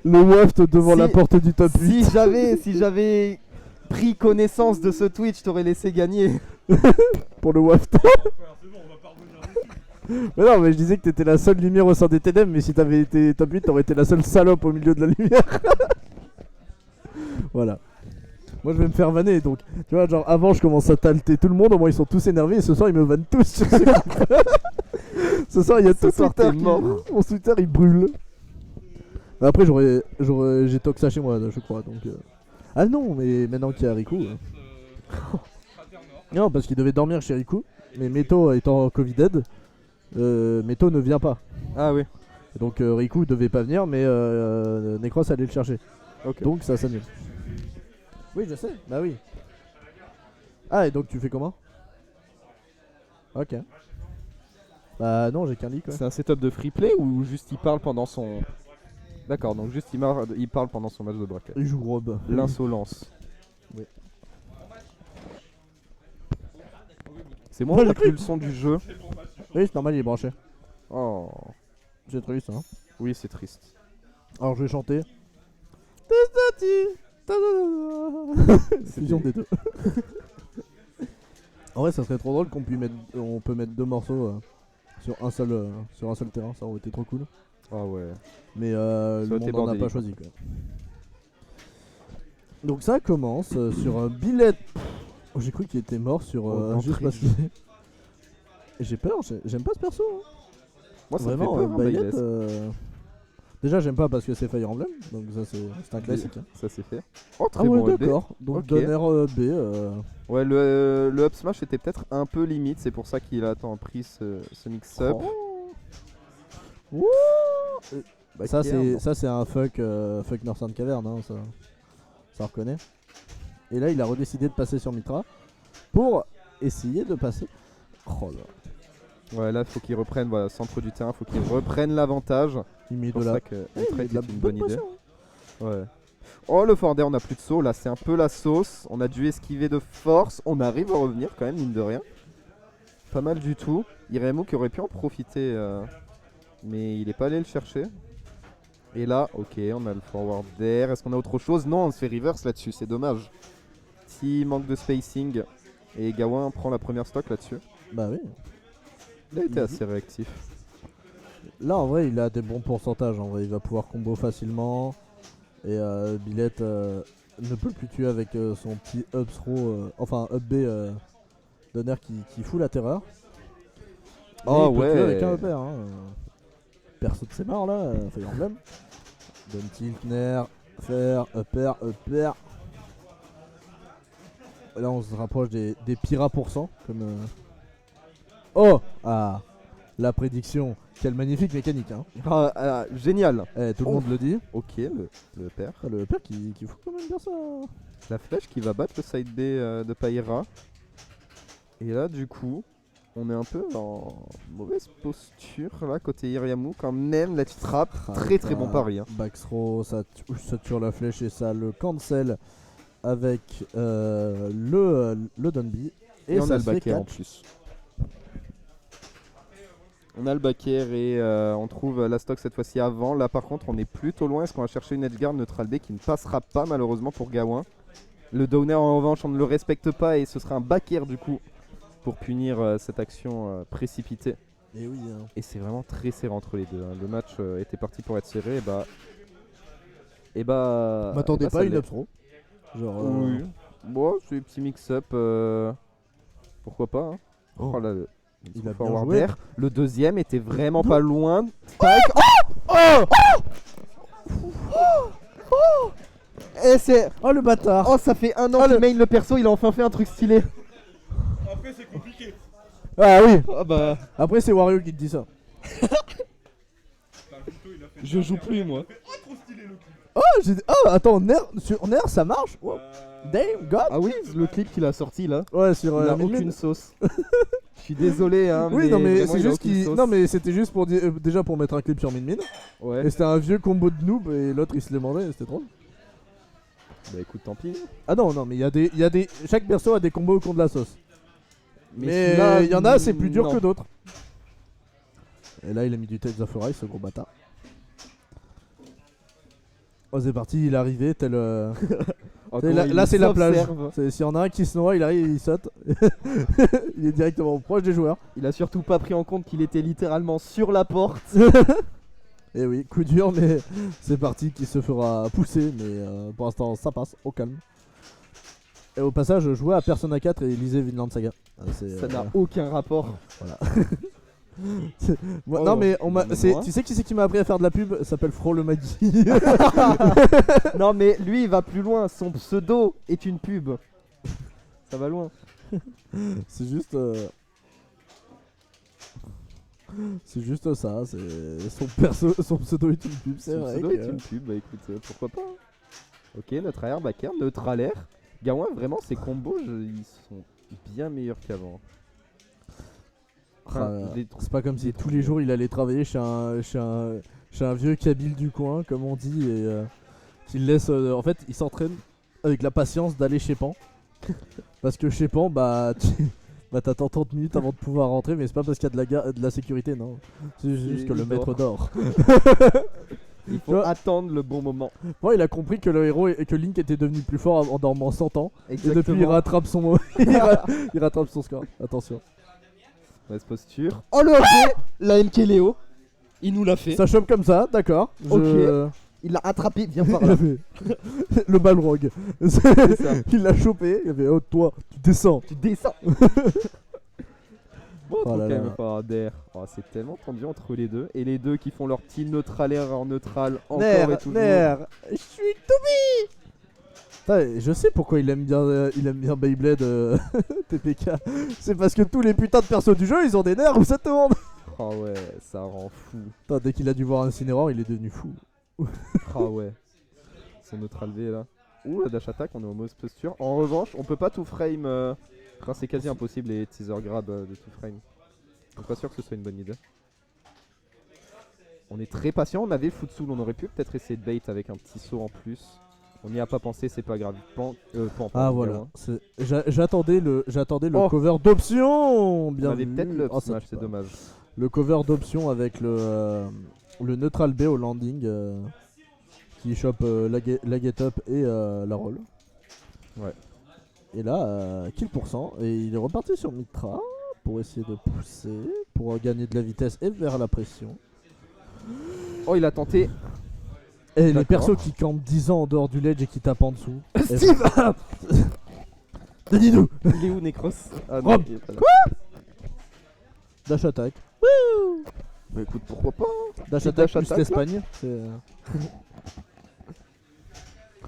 Le waft devant la porte du top 8. Si j'avais pris connaissance de ce Twitch, je t'aurais laissé gagner. Pour le waft. Mais non, mais je disais que t'étais la seule lumière au sein des ténèbres, mais si t'avais été top 8, t'aurais été la seule salope au milieu de la lumière. Voilà. Moi je vais me faire vanner, donc tu vois, genre avant je commence à talter tout le monde, au moins ils sont tous énervés, et ce soir ils me vannent tous sur ce Ce soir il y a tout Twitter qui... Mon Twitter il brûle. Mais après j'ai Toxa chez moi, je crois, donc... Ah non, mais maintenant qu'il y a Riku... Non, parce qu'il devait dormir chez Riku, mais Meto étant Covid-dead, Meto ne vient pas. Ah oui. Donc Riku devait pas venir, mais Necros allait le chercher. Okay. Donc ça s'annule. Oui, je sais, bah oui. Ah, et donc tu fais comment? Ok. Bah non, j'ai qu'un lit quoi. C'est un setup de free play ou juste il parle pendant son... D'accord, donc juste il parle pendant son match de braquage. Il joue Rob. L'insolence. Oui. C'est moi qui ai plus le son du jeu. Oui, c'est normal, il est branché. Oh. C'est triste, hein. Oui, c'est triste. Alors je vais chanter. Fusion des deux. En vrai, ça serait trop drôle qu'on puisse mettre, on peut mettre deux morceaux sur un seul terrain, ça aurait été trop cool. Ah ouais. Mais le monde n'en a pas choisi quoi. Donc ça commence sur un billet. Oh, j'ai cru qu'il était mort sur juste parce que. J'ai peur, j'aime pas ce perso. Hein. Moi ça vraiment, me fait peur, Baylet, déjà j'aime pas parce que c'est Fire Emblem, donc ça c'est un classique. Hein. Ça c'est fait. Oh très ah bon ouais d'accord, donc okay. Donner B. Ouais le up smash était peut-être un peu limite, c'est pour ça qu'il a tant pris ce mix-up. Oh. Bah, ça c'est un fuck Northern Cavern, hein, ça reconnaît. Et là il a redécidé de passer sur Mitra pour essayer de passer. Oh là. Ouais, là, faut qu'il reprenne, voilà, centre du terrain, faut qu'il reprenne l'avantage. Il met de la... c'est une bonne idée. Ouais. Oh, le forwarder, on a plus de saut, là, c'est un peu la sauce. On a dû esquiver de force. On arrive à revenir quand même, mine de rien. Pas mal du tout. Iremu qui aurait pu en profiter, mais il est pas allé le chercher. Et là, ok, on a le forwarder. Est-ce qu'on a autre chose? Non, on se fait reverse là-dessus, c'est dommage. S'il manque de spacing, et Gawain prend la première stock là-dessus. Bah oui. Il a été assez réactif. Là en vrai il a des bons pourcentages, en vrai il va pouvoir combo facilement. Et Billet ne peut plus tuer avec son petit up throw, enfin up B Donner qui fout la terreur. Oh il peut ouais tuer avec un upper, hein. Perso de ses morts là, Fire Emblem. Donne tilt, nair, faire, upper. Là on se rapproche des Pira % comme... Oh! Ah! La prédiction, quelle magnifique mécanique hein. Génial. Tout le monde le dit. Ok, le père. Ah, le père qui fout quand même bien ça. La flèche qui va battre le side B de Paira. Et là du coup, on est un peu en mauvaise posture là côté Iryamu quand même. La petite trappe, très bon pari. Hein. Back throw, ça tue la flèche et ça le cancel avec le Dunby. Et on a le backer en plus. On a le backer et on trouve la stock cette fois-ci avant. Là par contre on est plutôt loin. Est-ce qu'on va chercher une edgeguard neutral B qui ne passera pas malheureusement pour Gawain. Le downer en revanche on ne le respecte pas et ce sera un backer du coup pour punir cette action précipitée. Et oui. Hein. Et c'est vraiment très serré entre les deux. Hein. Le match était parti pour être serré et bah... M'attendez pas une up throw. Genre... Oui. Bon c'est un petit mix-up. Pourquoi pas hein. Oh là il a bien joué. Le deuxième était vraiment pas loin. Et c'est... Oh le bâtard. Oh ça fait un an qu'il main le perso, il a enfin fait un truc stylé. Après c'est compliqué. Ah oui. Ah bah... Après c'est Wario qui te dit ça. Je joue plus moi. Oh attends, sur Nair ça marche. Wow. Damn God. Ah oui, le clip qu'il a sorti là. Ouais sur il a aucune sauce. Je suis désolé hein. Oui non mais c'est juste non mais c'était juste pour dire déjà pour mettre un clip sur Min. Ouais. Et c'était un vieux combo de noob et l'autre il se les mandait, c'était drôle. Bah écoute tant pis. Ah non mais il y a des chaque perso a des combos contre la sauce. Mais il y en a c'est plus dur que d'autres. Et là il a mis du Tales of Arise ce gros bâtard. Oh, c'est parti, il est arrivé, tel. Oh, Là, c'est la plage. s'observe. S'il y en a un qui se noie, il arrive, il saute. Il est directement proche des joueurs. Il a surtout pas pris en compte qu'il était littéralement sur la porte. Et oui, coup dur, mais c'est parti qui se fera pousser. Mais pour l'instant, ça passe, au calme. Et au passage, jouez à Persona 4 et lisez Vinland Saga. Ça n'a aucun rapport. Voilà. Oh, non, mais moi. tu sais qui c'est qui m'a appris à faire de la pub? Ça s'appelle Fro le Maggi. Non, mais lui, il va plus loin. Son pseudo est une pub. Ça va loin. C'est juste. C'est juste ça. C'est son pseudo est une pub. C'est Son vrai. pseudo est une pub. Bah écoute, pourquoi pas. Ok, notre arrière backer, neutralaire. Gawain, vraiment, ses combos, ils sont bien meilleurs qu'avant. C'est pas comme si tous les jours il allait travailler chez un vieux kabyle du coin, comme on dit, et qu'il laisse. En fait, il s'entraîne avec la patience d'aller chez Pan. Parce que chez Pan, t'attends 30 minutes avant de pouvoir rentrer, mais c'est pas parce qu'il y a de la sécurité, non. C'est juste que le maître dort. Il faut attendre le bon moment. Bon, il a compris que le héros et que Link était devenu plus fort en dormant 100 ans. Exactement. Et depuis, il rattrape son il rattrape son score. Attention. Mauvaise posture. Oh le OP, la MK Léo. Il nous l'a fait. Ça chope comme ça, d'accord. Ok. Il l'a attrapé, viens par là. Le balrog. Ça. Il l'a chopé, il avait oh toi, tu descends. Tu descends. Bon, Oh là quand là. même pas d'air. Oh, c'est tellement tendu entre les deux. Et les deux qui font leur petit neutralaire en neutral encore et toujours. Je suis Toby. Putain, je sais pourquoi il aime bien Beyblade TPK. C'est parce que tous les putains de persos du jeu, ils ont des nerfs où ça tourne. Oh ouais, ça rend fou. Putain, dès qu'il a dû voir Incineroar, il est devenu fou. Oh ouais. Son neutral V là. Ouh, la dash attack, on est en mauvaise posture. En revanche, on peut pas tout frame. Enfin, c'est quasi impossible les teaser grab de tout frame. Je suis pas sûr que ce soit une bonne idée. On est très patient, on avait Futsul, on aurait pu peut-être essayer de bait avec un petit saut en plus. On n'y a pas pensé, c'est pas grave. Ah voilà, j'attendais le Oh. cover d'option. On Bien avait vu. peut-être le Oh, ça smash, tue c'est pas. dommage. Le cover d'option avec le neutral B au landing qui chope la get up et la roll. Ouais. Et là, kill %. Et il est reparti sur Mitra pour essayer de pousser, pour gagner de la vitesse et vers la pression. Oh, il a tenté. Et les D'accord. persos qui campent 10 ans en dehors du ledge et qui tapent en dessous. Steve. Dis-nous. Il est où Necros? Ah non, Rob. il est pas là. Dash attack. Bah écoute, pourquoi pas hein. Dash Petit attack dash plus attack, l'Espagne.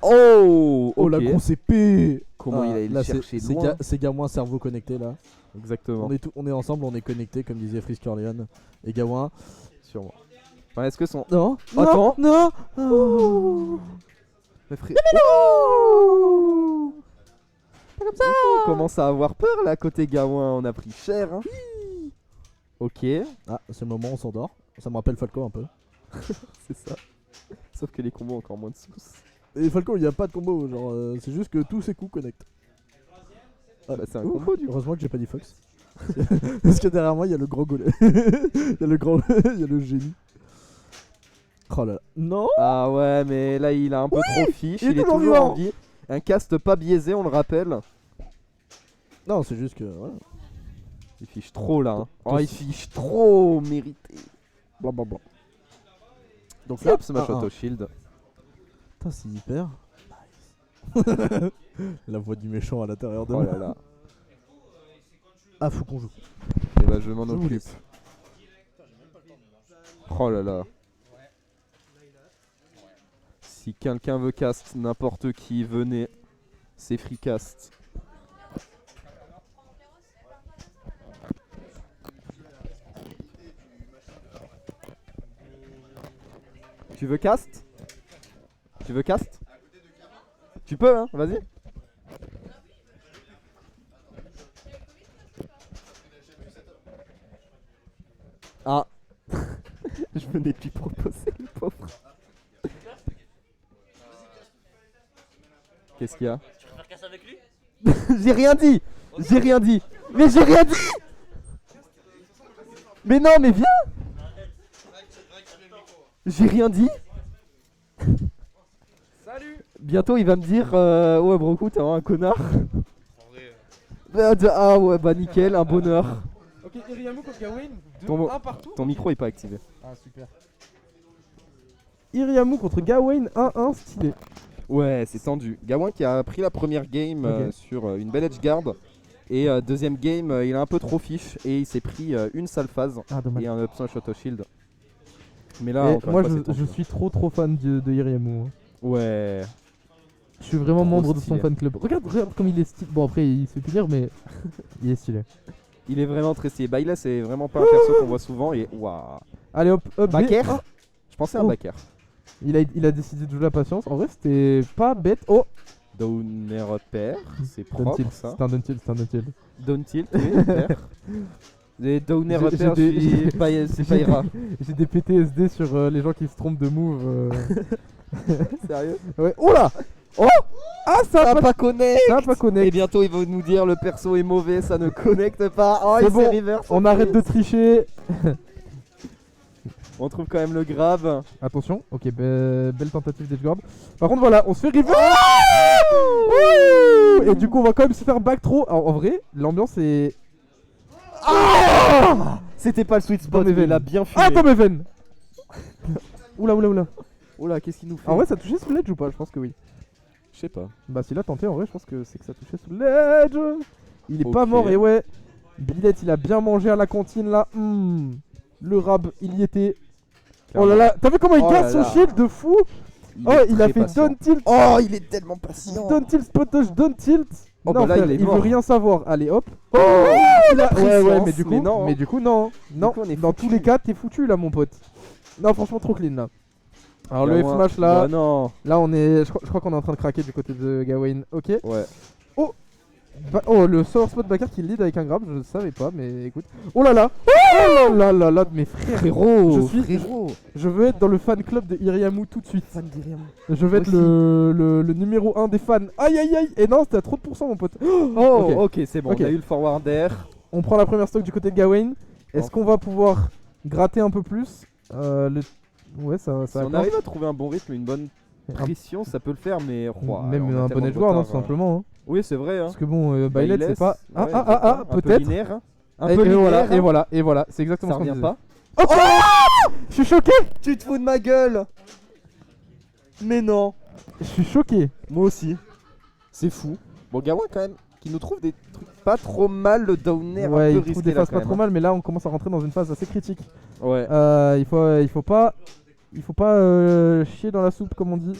Oh, Oh la ok. grosse épée. Comment il a là, cherché c'est loin. c'est Gawain cerveau connecté là. Exactement. On est ensemble, on est connectés comme disait Frisk Corleone et Gawain. Sûrement. Enfin, est-ce que son. Non. Attends. Non. Oh. Mais frère. Oh. Pas comme ça. On commence à avoir peur là côté Gawain, on a pris cher. Hein. Ok, Ah, c'est le moment où on s'endort. Ça me rappelle Falco un peu. c'est ça. Sauf que les combos ont encore moins de sauce. Et Falco, il n'y a pas de combo, genre c'est juste que tous ses coups connectent. Bah, c'est un Ouh, combo du coup. Heureusement que j'ai pas dit Fox. Parce que derrière moi, il y a le gros golem. Il y a le grand, il y a le génie. Oh là là. Non. Ah ouais, mais là il a un peu trop fiche, il est il est toujours toujours vivant. en vie. Un cast pas biaisé, on le rappelle. Non, c'est juste que voilà. Il fiche trop là. Hein. Oh, il fiche trop mérité. Blablabla. Donc là, Hop, smash 1-1. auto shield. Putain, c'est hyper. Nice. La voix du méchant à l'intérieur de Oh moi. là là. Ah, faut qu'on joue. Et bah je m'en Je vous occupe. laisse. Oh là là. Si quelqu'un veut cast, n'importe qui, venez. C'est free cast. Tu veux cast? Tu veux cast? Tu peux hein, vas-y. Ah. Je venais de lui proposer le pauvre. Qu'est-ce qu'il y a? Tu veux faire casse avec lui? J'ai rien dit. J'ai rien dit. Mais j'ai rien dit. Mais non, mais viens. J'ai rien dit. Bientôt il va me dire ouais Broku t'es vraiment un connard. En vrai, Ah ouais bah nickel, un bonheur. Ok, Iriamu contre Gawain, Ton- 1 partout. Ton micro est pas activé. Ah, super. Iriamu contre Gawain, 1-1, stylé. Ouais c'est tendu. Gawain qui a pris la première game Ok. sur une belle edgeguard. Et deuxième game il a un peu trop fiche et il s'est pris une sale phase Ah, dommage. et un up smash auto shield. Mais là Et encore moi, une fois, c'est je tendu. suis trop fan de Iriamu. hein. Ouais. Je suis vraiment Trop membre de son stylé. fan club. Regarde comme il est stylé. Bon, après, il se fait plus dire, mais il est stylé. Il est vraiment très stylé. Baila c'est vraiment pas un perso qu'on voit souvent et waouh. Allez, hop, B. Backer. Ah, Je pensais à un Oh. backer. il a décidé de jouer la patience. En vrai, c'était pas bête. Oh, Downer pair, c'est Down propre tilt. ça. C'est un down tilt, c'est un down tilt. Down tilt, oui, pair. Les Downer J'ai pair, des- c'est pas ira. J'ai des PTSD sur les gens qui se trompent de move. Sérieux? Ouais. Oh là. Oh. Ah, ça a pas connect. ça a pas Et connect. bientôt il va nous dire le perso est mauvais, ça ne connecte pas. Oh, C'est il bon, s'est reverse. On arrête de tricher. On trouve quand même le grave. Attention, ok, belle tentative d'edgeguard. Par contre, voilà, on se fait river. Et du coup, on va quand même se faire back throw. Alors, en vrai, l'ambiance est. C'était pas le sweet spot, Tom mais il Even. a bien fumé. Ah, Tom Even. Oula. Oula, qu'est-ce qu'il nous fait? En vrai, ça touchait sous l'edge ou pas? Je pense que oui. Je sais pas. Bah, s'il a tenté, en vrai, je pense que c'est que ça touchait sous l'edge. Il est pas Ok. mort, et ouais. Billet, il a bien mangé à la cantine là. Le rab, il y était. Oh là là, t'as vu comment il Oh casse là son là. shield de fou? Oh, est il a très fait patient. down tilt. Oh, il est tellement patient. Down tilt, spotosh, down tilt. Oh, non, bah là, frère, il est il veut mort. rien savoir. Allez, hop. Oh, Il a- Ouais, présence, mais du coup, mais non. non. Non, coup, on est dans foutu. tous les cas, t'es foutu là, mon pote. Non, franchement, trop clean là. Alors, le Gawain. F-Smash là, Bah non. là, on est. Je crois qu'on est en train de craquer du côté de Gawain. Ok. Ouais. Oh, le Sour Spot Backer qui lead avec un grab, je savais pas, mais écoute. Oh là là. Oh là là, mes frères. Frérot, frérot. Je veux être dans le fan club de Iriamu tout de suite. Fan d'Iriamu. Je veux être Aussi. le numéro 1 des fans. Aïe aïe aïe. Et non, c'était à trop de pourcents, mon pote. Oh, ok, c'est bon, Ok. on a eu le forwarder. On prend la première stock du côté de Gawain. Est-ce Enfin. qu'on va pouvoir gratter un peu plus Ouais, ça Si on accorde. arrive à trouver un bon rythme, une bonne pression, ça peut le faire, mais ouah, Même on a un tellement bon de edgeguard, retard, tout simplement. hein. Oui, c'est vrai. Hein. Parce que bon, Bailet, Bailey, c'est pas. ouais, c'est un peu Peut-être. linéaire, hein. Un Et peu linéaire. voilà, hein. et voilà, c'est exactement Ça ce qu'on revient disait. pas. Oh, je suis choqué. Tu te fous de ma gueule. Mais non. Je suis choqué. Moi aussi. C'est fou. Bon, Gawain quand même, qui nous trouve des trucs pas trop mal, le downer Ouais, un il peu trouve risqué des là, phases quand pas même, trop hein. mal, mais là on commence à rentrer dans une phase assez critique. Ouais. Il faut pas chier dans la soupe comme on dit.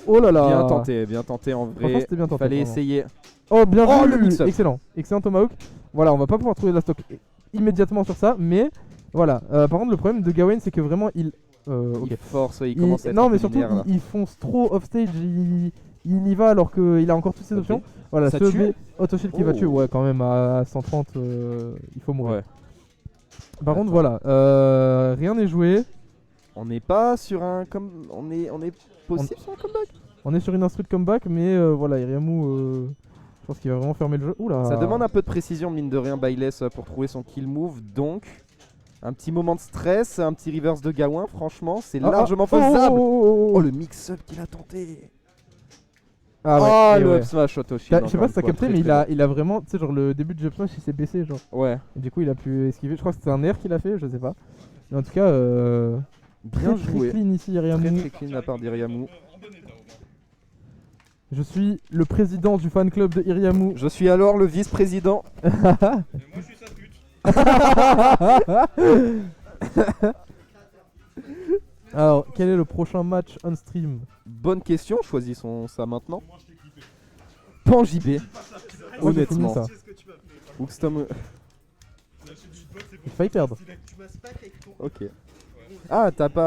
Oh là là. Bien tenté en Franchement, vrai. c'était bien tenté. Fallait vraiment. essayer. Oh, bien Oh, vu. le mix-up. Excellent Tomahawk. Voilà, on va pas pouvoir trouver la stock immédiatement sur ça, mais voilà. Par contre, le problème de Gawain, c'est que vraiment il. Ok. Il force, ouais, il commence à être non, un mais peu surtout, linéaire, là. il fonce trop offstage. Il y va alors qu'il a encore toutes ses Ok. options. Voilà, Ça ce tue B, autoshield qui va Oh. tuer. Ouais, quand même à 130, il faut mourir. Ouais. Par contre, voilà, rien n'est joué. On n'est pas sur un on est possible sur un comeback. On est sur une instru de comeback, mais voilà, Iriamu, je pense qu'il va vraiment fermer le jeu. Oula. Ça demande un peu de précision, mine de rien, Bailess pour trouver son kill move. Donc, un petit moment de stress, un petit reverse de Gawain, franchement, c'est largement faisable. Oh, le mix-up qu'il a tenté. Ah ouais, Ah, et le ouais. up smash auto shield. Je sais pas si t'as capté, mais il a vraiment, tu sais, genre le début de up smash il s'est baissé, genre. Ouais, Et du coup, il a pu esquiver. Je crois que c'était un air qu'il a fait, je sais pas. Mais en tout cas, bien très joué. clean ici, Très Iriamu. très clean de la part d'Iriamu. Je suis le président du fan club de Iriamu. Je suis alors le vice-président. Et moi je suis sa pute. Alors, quel est le prochain match on stream? Bonne question, choisissons ça maintenant. Moi je t'ai clippé. Pan JB, Moi, j'ai honnêtement. fini ça. Tu sais ce que tu vas faire. Wookstom. La chute du spot, c'est J'ai failli perdre. Tu m'as spack avec ton. Ok. Ah, t'as pas.